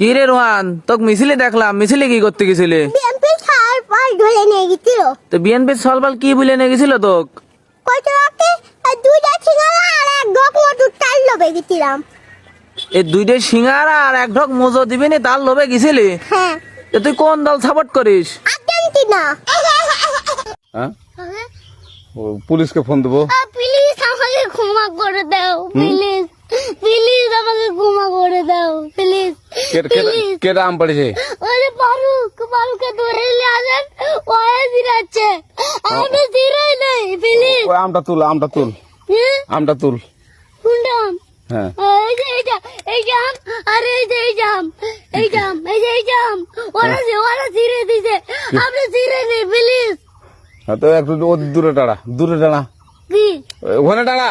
কি রে রোহান, তোকে মিছিলে দেখলাম, মিছিলে কি করতে গেছিলে? বিএমপি সার পাল ধরে নিয়ে গেছিল। তো বিএনপির সলবাল কি বলে নিয়ে গেছিল তোক? কত রাতে দুইটা সিঙ্গারা আর এক ঢোক মধুর চাল লোভে গেছিলাম। এই দুইটা সিঙ্গারা আর এক ঢোক মজো দিবি নি, তার লোভে গেছিলি? হ্যাঁ, তো তুই কোন দল সাপোর্ট করিস? আর্জেন্টিনা। হ্যাঁ ও পুলিশকে ফোন দেবো। প্লিজ আমাকে ক্ষমা করে দাও, প্লিজ প্লিজ আমাকে ক্ষমা করে দাও, প্লিজ প্লিজ। কেটা আম পড়েছে? ওরে ফারুককে ধরে নিয়ে আসেন, ওয়ে দিরাচ্ছে, আমি দিরাই নাই, প্লিজ। ওই আমটা তুল আমটা তুল কোনটা আম? হ্যাঁ এই যে এই জাম, আরে এই যে এই জাম, এই জাম, ওরা ছিঁড়ে দিছে, আপনি ছিঁড়ে নেই, প্লিজ। হ্যাঁ, তো একটু দূরে টাড়া কি ওখানে টাড়া।